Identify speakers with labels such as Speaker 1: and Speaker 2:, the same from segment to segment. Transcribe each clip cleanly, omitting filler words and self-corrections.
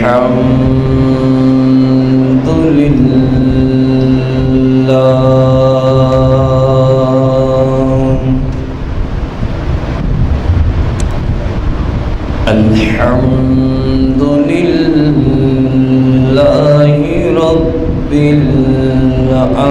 Speaker 1: الحمد لله الحمد لله رب العالمين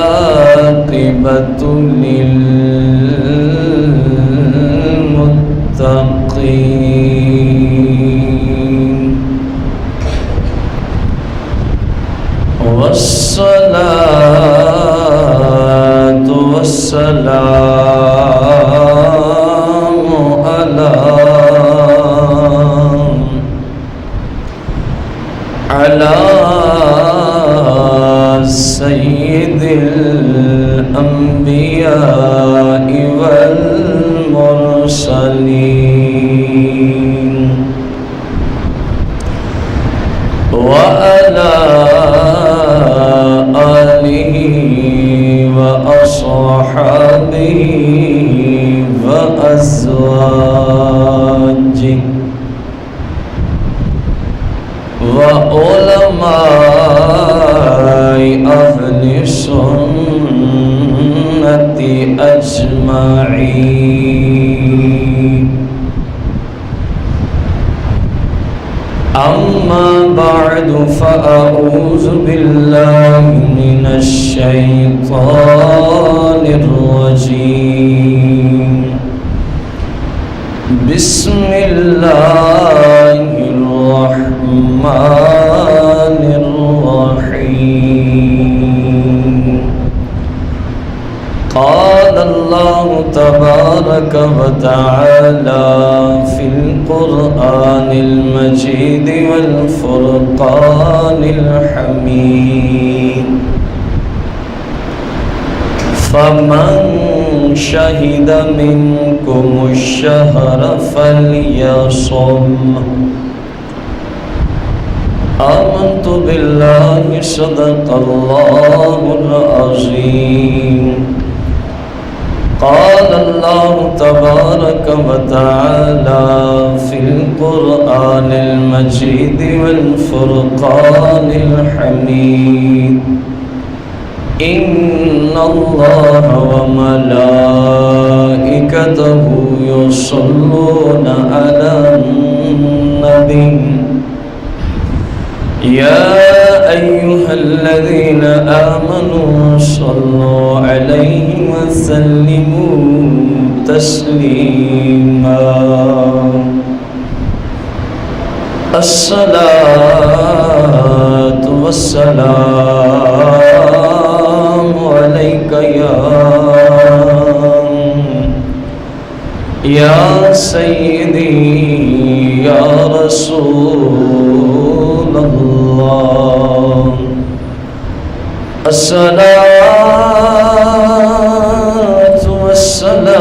Speaker 1: والعاقبة للمتقين والصلاة والسلام على سيد الأنبياء والمرسلين وعلى آله وأصحابه وأزواجه وعلماء أهل السنة أجمعين أما بعد فأعوذ بالله من الشيطان الرجيم بسم الله الرحمن الرحيم قال الله تبارك وتعالى في القرآن المجيد والفرقان الحميد فمن شهد منكم الشهر فليصم آمنت بالله صدق الله العظيم قال الله تبارك وتعالى في القرآن المجيد والفرقان الحميد إن الله وملائكته يصلون على النبي يا أيها الذين آمنوا صلوا عليه وسلموا تسليما الصلاة والسلام عليك يا سيدي يا رسول الله الصلاة والسلام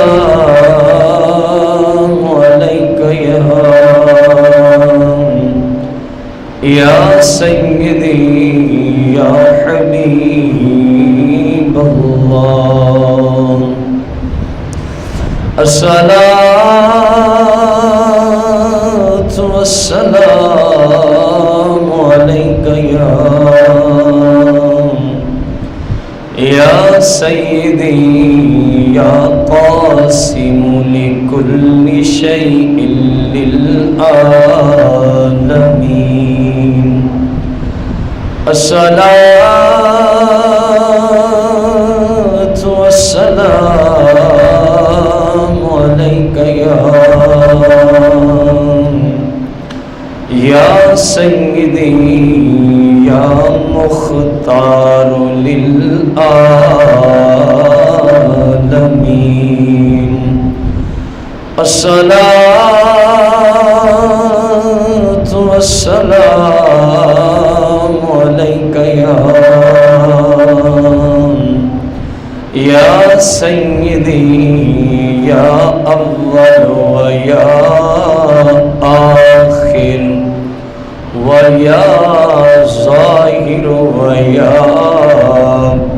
Speaker 1: عليك يا سيدي يا حبيب الله الصلاة والسلام عليك يا سيدي يا قاسم لكل شيء للعالمين الصلاة والسلام عليك يا سيدي يا مختار للعالمين الصلاة والسلام عليك يا سيدي يا أول ويا آخر ويا ظاهر ويا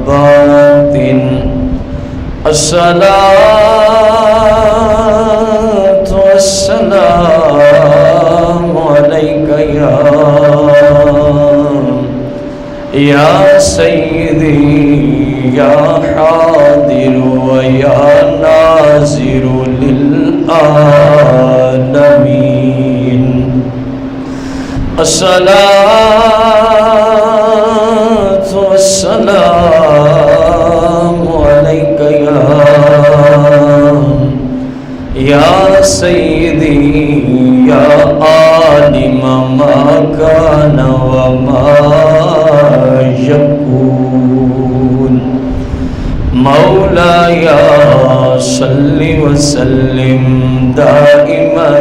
Speaker 1: باطن الصلاة والسلام عليك يا سيدي يا حاضر ويا ناظر للعالمين الصلاة والسلام عليك يا سيدي يا عالم ما كان وما يكون مولاي صل وسلم دائما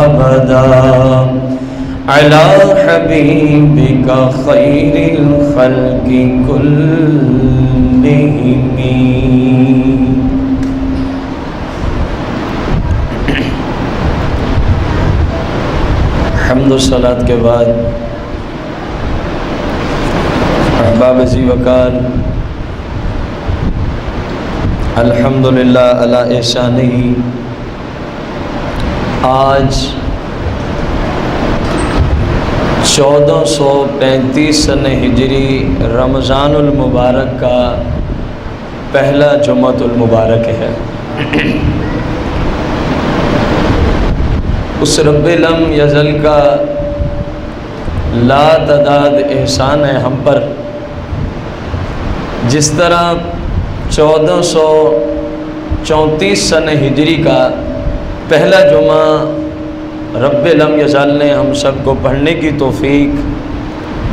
Speaker 1: أبدا على حبيبك خير الخلق كلهم. حمد و صلاۃ کے بعد احباب ذی وقار، الحمدللہ علی احسانہ، آج 1435 سن ہجری رمضان المبارک کا پہلا جمعۃ المبارک ہے۔ اس رب لم یزل کا لا تعداد احسان ہے ہم پر، جس طرح 1434 سن ہجری کا پہلا جمعہ رب لم یزل نے ہم سب کو پڑھنے کی توفیق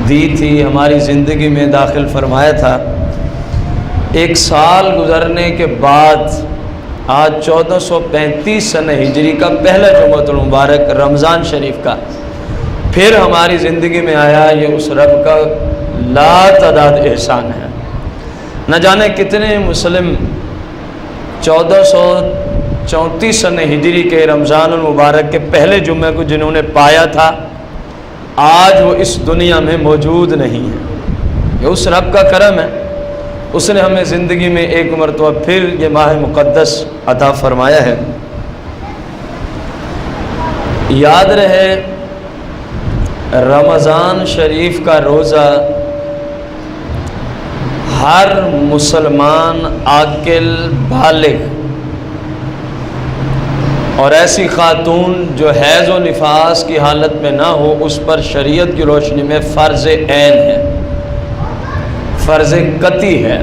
Speaker 1: دی تھی، ہماری زندگی میں داخل فرمایا تھا۔ ایک سال گزرنے کے بعد آج 1435 سن ہجری کا پہلا جمعۃ المبارک رمضان شریف کا پھر ہماری زندگی میں آیا، یہ اس رب کا لا تعداد احسان ہے۔ نہ جانے کتنے مسلم 1434 سن ہجری کے رمضان المبارک کے پہلے جمعے کو جنہوں نے پایا تھا، آج وہ اس دنیا میں موجود نہیں ہے۔ یہ اس رب کا کرم ہے، اس نے ہمیں زندگی میں ایک مرتبہ پھر یہ ماہ مقدس عطا فرمایا ہے۔ یاد رہے، رمضان شریف کا روزہ ہر مسلمان عاقل بالغ اور ایسی خاتون جو حیض و نفاس کی حالت میں نہ ہو، اس پر شریعت کی روشنی میں فرض عین ہے، فرض قطعی ہے۔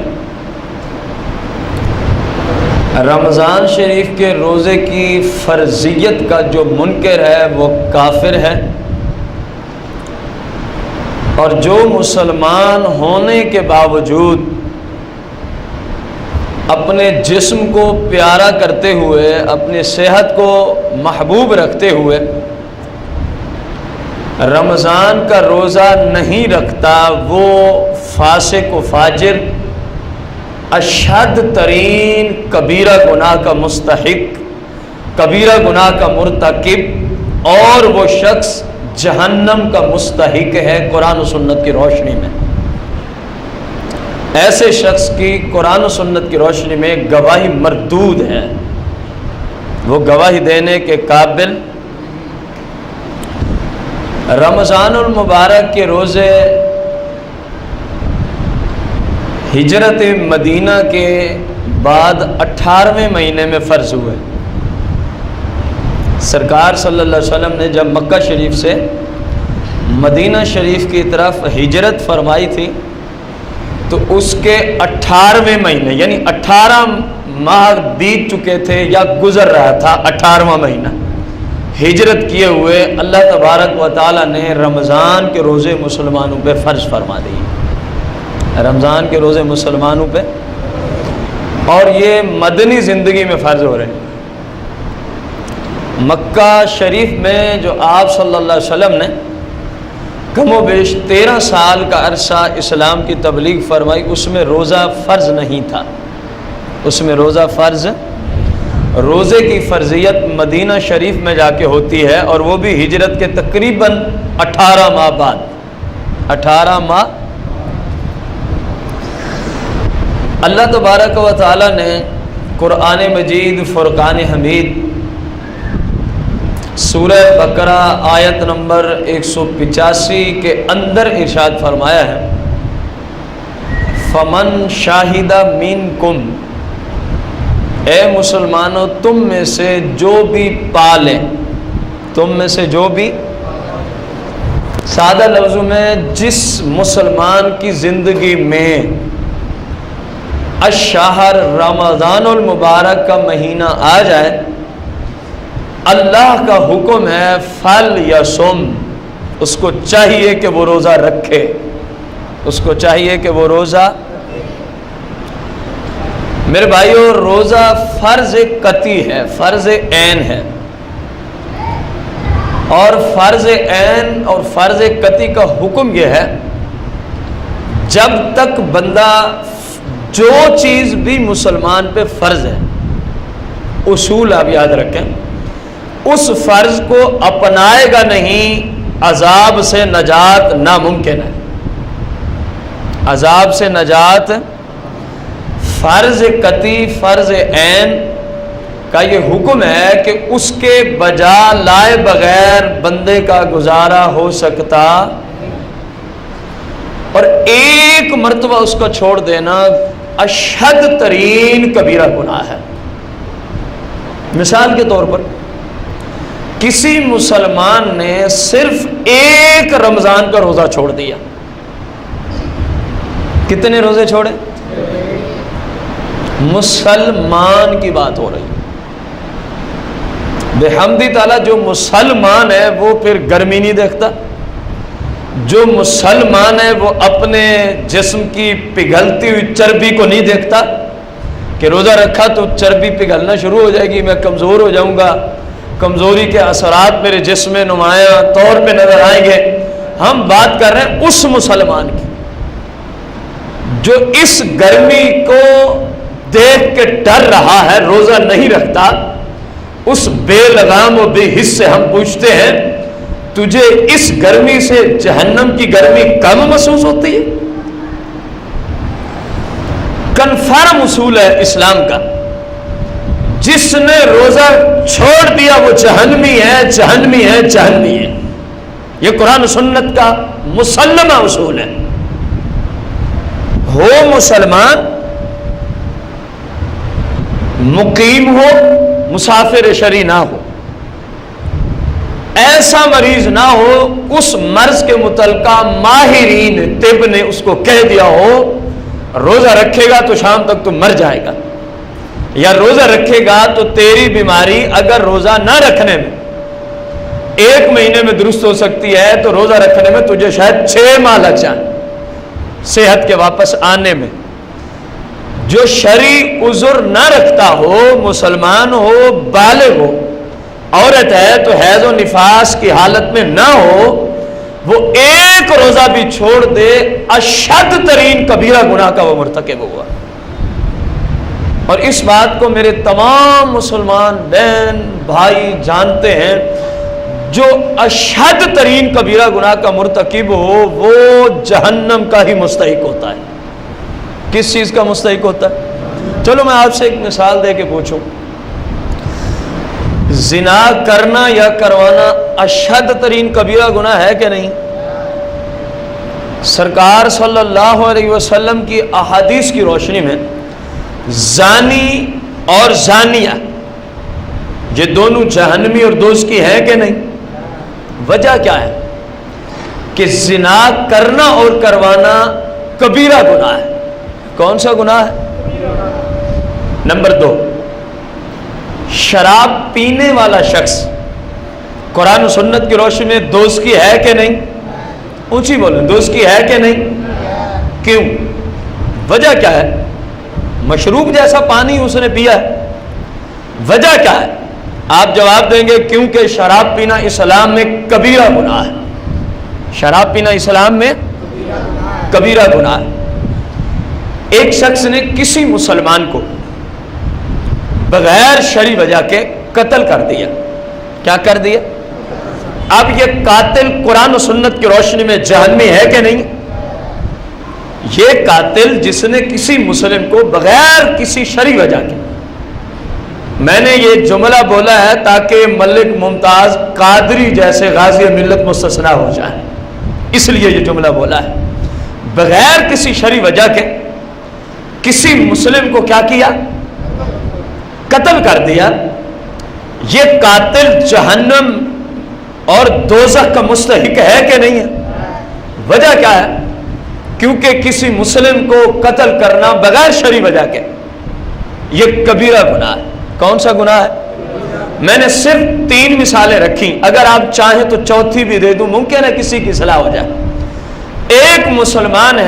Speaker 1: رمضان شریف کے روزے کی فرضیت کا جو منکر ہے وہ کافر ہے، اور جو مسلمان ہونے کے باوجود اپنے جسم کو پیارا کرتے ہوئے، اپنی صحت کو محبوب رکھتے ہوئے رمضان کا روزہ نہیں رکھتا، وہ فاسق و فاجر، اشد ترین کبیرہ گناہ کا مستحق، کبیرہ گناہ کا مرتکب، اور وہ شخص جہنم کا مستحق ہے قرآن و سنت کی روشنی میں۔ ایسے شخص کی قرآن و سنت کی روشنی میں گواہی مردود ہے، وہ گواہی دینے کے قابل۔ رمضان المبارک کے روزے ہجرت مدینہ کے بعد 18ویں مہینے میں فرض ہوئے۔ سرکار صلی اللہ علیہ وسلم نے جب مکہ شریف سے مدینہ شریف کی طرف ہجرت فرمائی تھی تو اس کے 18ویں مہینے، یعنی 18 ماہ بیت چکے تھے یا گزر رہا تھا 18واں مہینہ ہجرت کیے ہوئے، اللہ تبارک و تعالی نے رمضان کے روزے مسلمانوں پہ فرض فرما دیے، رمضان کے روزے مسلمانوں پہ، اور یہ مدنی زندگی میں فرض ہو رہے ہیں۔ مکہ شریف میں جو آپ صلی اللہ علیہ وسلم نے کم و بیش 13 سال کا عرصہ اسلام کی تبلیغ فرمائی، اس میں روزہ فرض نہیں تھا، اس میں روزہ فرض، روزے کی فرضیت مدینہ شریف میں جا کے ہوتی ہے، اور وہ بھی ہجرت کے تقریباً 18 ماہ بعد، 18 ماہ اللہ تبارک و تعالی نے قرآن مجید فرقان حمید سورہ بقرہ آیت نمبر 185 کے اندر ارشاد فرمایا ہے، فمن شاہد منکم، اے مسلمانوں تم میں سے جو بھی پالیں، تم میں سے جو بھی، سادہ لفظوں میں جس مسلمان کی زندگی میں الشہر رمضان المبارک کا مہینہ آ جائے، اللہ کا حکم ہے فلیصم، اس کو چاہیے کہ وہ روزہ رکھے، اس کو چاہیے کہ وہ روزہ، میرے بھائیو روزہ فرض قطعی ہے، فرض عین ہے، اور فرض عین اور فرض قطعی کا حکم یہ ہے جب تک بندہ جو چیز بھی مسلمان پہ فرض ہے، اصول آپ یاد رکھیں، اس فرض کو اپنائے گا نہیں، عذاب سے نجات ناممکن ہے، عذاب سے نجات، فرض قطعی فرض عین کا یہ حکم ہے کہ اس کے بجا لائے بغیر بندے کا گزارا ہو سکتا، اور ایک مرتبہ اس کو چھوڑ دینا اشد ترین کبیرہ گناہ ہے۔ مثال کے طور پر کسی مسلمان نے صرف ایک رمضان کا روزہ چھوڑ دیا، کتنے روزے چھوڑے؟ مسلمان کی بات ہو رہی، بحمدی تعالیٰ جو مسلمان ہے وہ پھر گرمی نہیں دیکھتا، جو مسلمان ہے وہ اپنے جسم کی پگھلتی ہوئی چربی کو نہیں دیکھتا کہ روزہ رکھا تو چربی پگھلنا شروع ہو جائے گی، میں کمزور ہو جاؤں گا، کمزوری کے اثرات میرے جسم میں نمایاں طور پہ نظر آئیں گے۔ ہم بات کر رہے ہیں اس مسلمان کی جو اس گرمی کو دیکھ کے ڈر رہا ہے، روزہ نہیں رکھتا، اس بے لگام و بے حس سے ہم پوچھتے ہیں تجھے اس گرمی سے جہنم کی گرمی کم محسوس ہوتی ہے؟ کنفرم اصول ہے اسلام کا، جس نے روزہ چھوڑ دیا وہ جہنمی ہے، جہنمی ہے، جہنمی ہے، یہ قرآن و سنت کا مسلمہ اصول ہے۔ ہو مسلمان، مقیم ہو، مسافر شرعی نہ ہو، ایسا مریض نہ ہو اس مرض کے متعلقہ ماہرین طب نے اس کو کہہ دیا ہو روزہ رکھے گا تو شام تک تو مر جائے گا، یا روزہ رکھے گا تو تیری بیماری اگر روزہ نہ رکھنے میں 1 مہینے میں درست ہو سکتی ہے تو روزہ رکھنے میں تجھے شاید 6 ماہ لگ جائیں صحت کے واپس آنے میں۔ جو شرعی عذر نہ رکھتا ہو، مسلمان ہو، بالغ ہو، عورت ہے تو حیض و نفاس کی حالت میں نہ ہو، وہ ایک روزہ بھی چھوڑ دے اشد ترین کبیرہ گناہ کا وہ مرتکب ہوا۔ اور اس بات کو میرے تمام مسلمان بہن بھائی جانتے ہیں، جو اشد ترین کبیرہ گناہ کا مرتکب ہو وہ جہنم کا ہی مستحق ہوتا ہے۔ کس چیز کا مستحق ہوتا ہے؟ چلو میں آپ سے ایک مثال دے کے پوچھوں، زنا کرنا یا کروانا اشد ترین کبیرہ گناہ ہے کہ نہیں؟ سرکار صلی اللہ علیہ وسلم کی احادیث کی روشنی میں زانی اور زانیہ یہ دونوں جہنمی اور دوزخی ہیں کہ نہیں؟ وجہ کیا ہے؟ کہ زنا کرنا اور کروانا کبیرہ گناہ ہے۔ کون سا گناہ ہے؟ نمبر 2، شراب پینے والا شخص قرآن و سنت کی روشنی میں دوزخی ہے کہ نہیں؟ اونچی بولیں، دوزخی ہے کہ نہیں؟ کیوں؟ وجہ کیا ہے؟ مشروب جیسا پانی اس نے پیا ہے، وجہ کیا ہے؟ آپ جواب دیں گے کیونکہ شراب پینا اسلام میں کبیرہ گناہ ہے، شراب پینا اسلام میں کبیرہ گناہ ہے۔ ایک شخص نے کسی مسلمان کو بغیر شرعی وجہ کے قتل کر دیا، کیا کر دیا؟ اب یہ قاتل قرآن و سنت کی روشنی میں جہنمی ہے کہ نہیں؟ یہ قاتل جس نے کسی مسلم کو بغیر کسی شرعی وجہ کے، میں نے یہ جملہ بولا ہے تاکہ ملک ممتاز قادری جیسے غازی ملت مستثنا ہو جائے، اس لیے یہ جملہ بولا ہے، بغیر کسی شرعی وجہ کے کسی مسلم کو کیا کیا؟ قتل کر دیا۔ یہ قاتل جہنم اور دوزخ کا مستحق ہے کہ نہیں ہے؟ وجہ کیا ہے؟ کیونکہ کسی مسلم کو قتل کرنا بغیر شرعی وجہ کے یہ کبیرہ گناہ ہے۔ کون سا گناہ ہے؟ میں نے صرف 3 مثالیں رکھی، اگر آپ چاہیں تو چوتھی بھی دے دوں، ممکن ہے کسی کی اصلاح ہو جائے۔ ایک مسلمان ہے